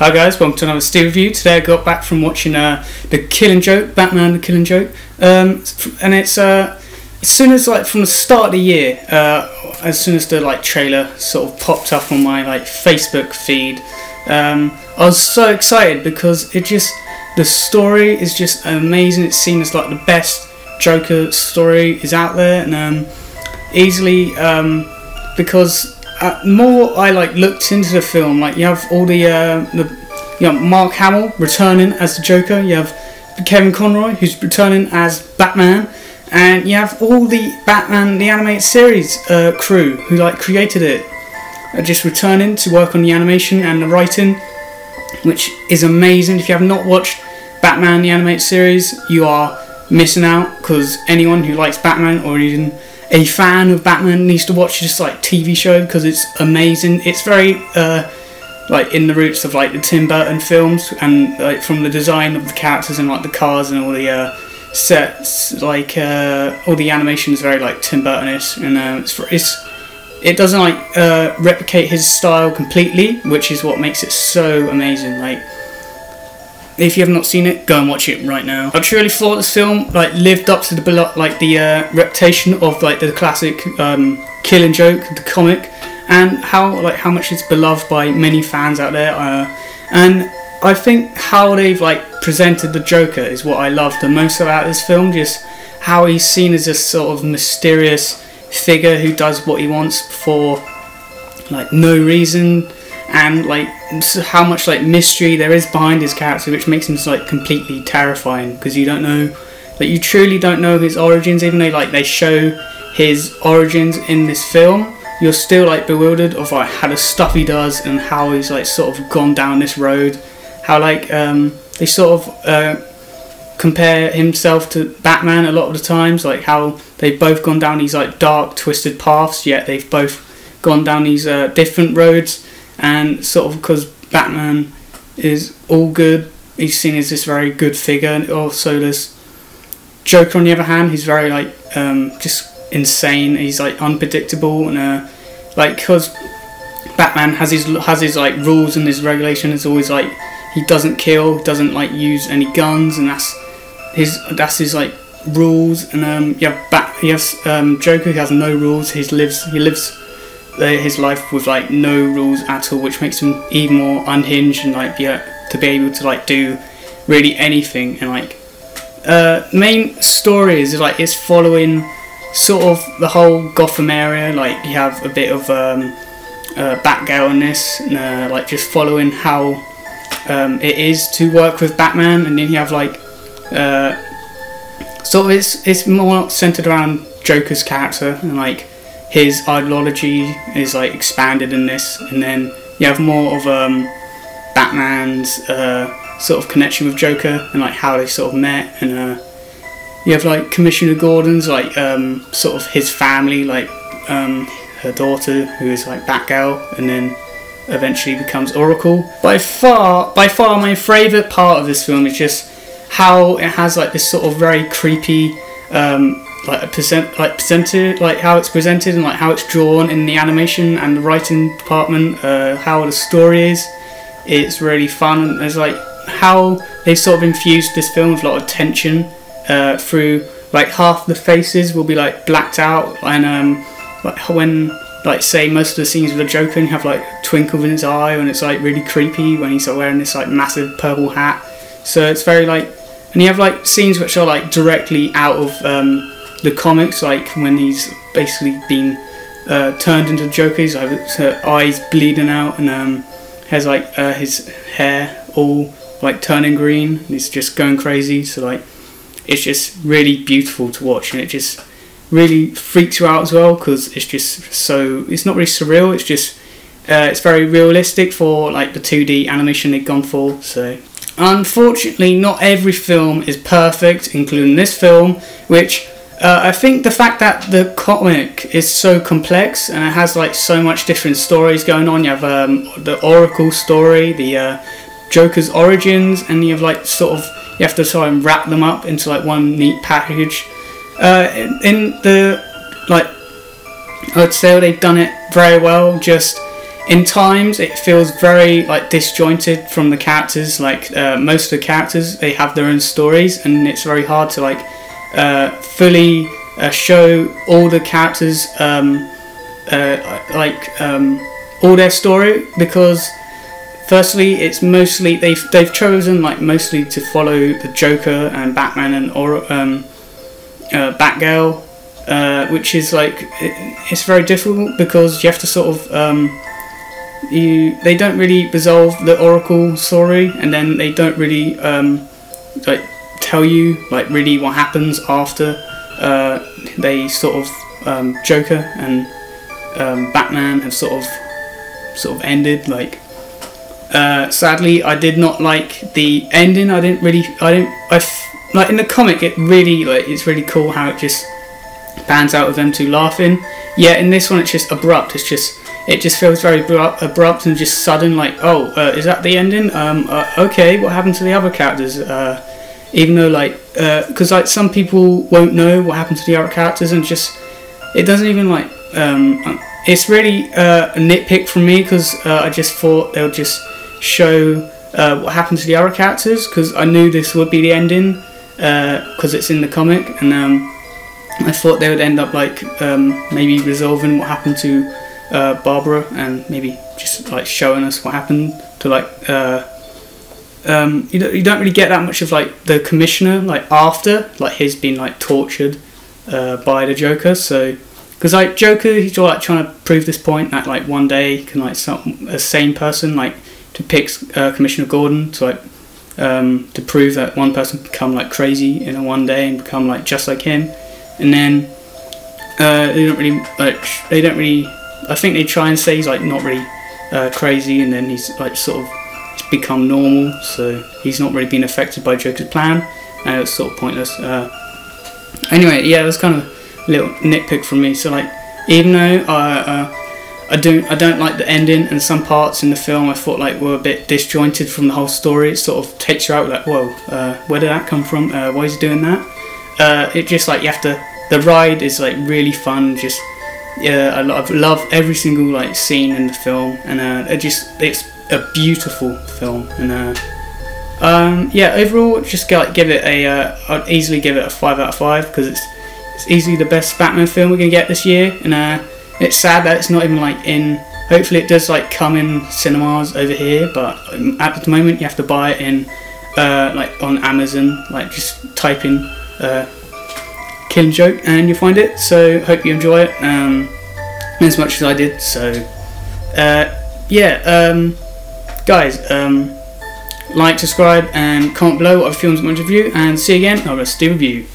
Hi guys, welcome to another Steve review. Today I got back from watching the Killing Joke, Batman: The Killing Joke, and it's as soon as from the start of the year, as soon as the trailer sort of popped up on my Facebook feed, I was so excited because the story is just amazing. It's seen as the best Joker story is out there, and easily because. More I looked into the film, you have all the Mark Hamill returning as the Joker, you have Kevin Conroy who's returning as Batman, and you have all the Batman the animated series crew who created it just returning to work on the animation and the writing, which is amazing. If you have not watched Batman the animated series, you are missing out, because anyone who likes Batman or even a fan of Batman needs to watch this TV show, because it's amazing. It's very in the roots of the Tim Burton films, and from the design of the characters and the cars and all the sets, all the animation is very Tim Burton-ish, and it doesn't replicate his style completely, which is what makes it so amazing. If you have not seen it, go and watch it right now. I truly thought this film lived up to the reputation of the classic Killing Joke, the comic, and how much it's beloved by many fans out there. And I think how they've presented the Joker is what I love the most about this film. Just how he's seen as this sort of mysterious figure who does what he wants for no reason, and how much mystery there is behind his character, which makes him completely terrifying, because you don't know, you truly don't know his origins. Even though they show his origins in this film, you're still bewildered of how the stuff he does and how he's sort of gone down this road. How they sort of compare himself to Batman a lot of the times, how they've both gone down these dark, twisted paths, yet they've both gone down these different roads. And sort of because Batman is all good, he's seen as this very good figure, and also this Joker on the other hand, he's very just insane. He's unpredictable, and because Batman has his rules and his regulation. It's always he doesn't kill, doesn't use any guns, and that's his rules. And you have Joker who has no rules. He lives his life with no rules at all, which makes him even more unhinged and to be able to do really anything. And the main story is it's following sort of the whole Gotham area. You have a bit of Batgirl in this, and just following how it is to work with Batman. And then you have sort of it's more centered around Joker's character, and his ideology is expanded in this, and then you have more of Batman's sort of connection with Joker, and how they sort of met, and you have Commissioner Gordon's sort of his family, her daughter who is Batgirl, and then eventually becomes Oracle. By far my favourite part of this film is just how it has this sort of very creepy presented, how it's presented, and how it's drawn in the animation and the writing department. How the story is, it's really fun. And there's how they sort of infused this film with a lot of tension through half the faces will be blacked out, and when say most of the scenes with the Joker, and you have twinkle in his eye, and it's really creepy when he's wearing this massive purple hat. So it's very and you have scenes which are directly out of the comics, when he's basically been turned into Joker. His eyes bleeding out, and has his hair all turning green, and he's just going crazy. So it's just really beautiful to watch, and it just really freaks you out as well, because it's just so, it's not really surreal, it's just it's very realistic for the 2D animation they've gone for. So unfortunately not every film is perfect, including this film, which I think the fact that the comic is so complex and it has so much different stories going on. You have the Oracle story, the Joker's origins, and you have you have to try and wrap them up into one neat package. In the I would say they've done it very well. Just in times it feels very like disjointed from the characters. Like most of the characters, they have their own stories, and it's very hard to like fully show all the characters all their story, because firstly it's mostly they've chosen like mostly to follow the Joker and Batman and Batgirl, which is like it's very difficult because you have to sort of they don't really resolve the Oracle story, and then they don't really like tell you like really what happens after they sort of Joker and Batman have sort of ended. Like sadly, I did not like the ending. I like in the comic it really like it's really cool how it just pans out with them two laughing. Yeah, in this one it's just abrupt. It just feels very abrupt and just sudden. Like, oh, is that the ending? Okay, what happened to the other characters? Even though like because like some people won't know what happened to the other characters, and just it doesn't even like it's really a nitpick from me, because I just thought they'll just show what happened to the other characters, because I knew this would be the ending because it's in the comic, and I thought they would end up like maybe resolving what happened to Barbara, and maybe just like showing us what happened to like you don't really get that much of like the Commissioner like after like he's been like tortured by the Joker. So because like Joker, he's like trying to prove this point that like one day he can like a sane person like depicts Commissioner Gordon to like to prove that one person can become like crazy in a one day and become like just like him, and then they don't really I think they try and say he's like not really crazy, and then he's like sort of become normal, so he's not really been affected by Joker's plan, and it's sort of pointless. Anyway, yeah, it was kind of a little nitpick from me. So like, even though I don't like the ending, and some parts in the film I thought like were a bit disjointed from the whole story, it sort of takes you out like, whoa, where did that come from? Why is he doing that? It just like you have to. The ride is like really fun. Just yeah, I love every single like scene in the film, and it's a beautiful film, and yeah, overall just give it I'd easily give it a 5 out of 5, because it's easily the best Batman film we're gonna get this year, and it's sad that it's not even like in. Hopefully it does like come in cinemas over here, but at the moment you have to buy it in like on Amazon. Like just type in Killing Joke and you'll find it. So hope you enjoy it as much as I did. So yeah, guys, like, subscribe and comment below what other films you want to review, and see you again on the rest of the review.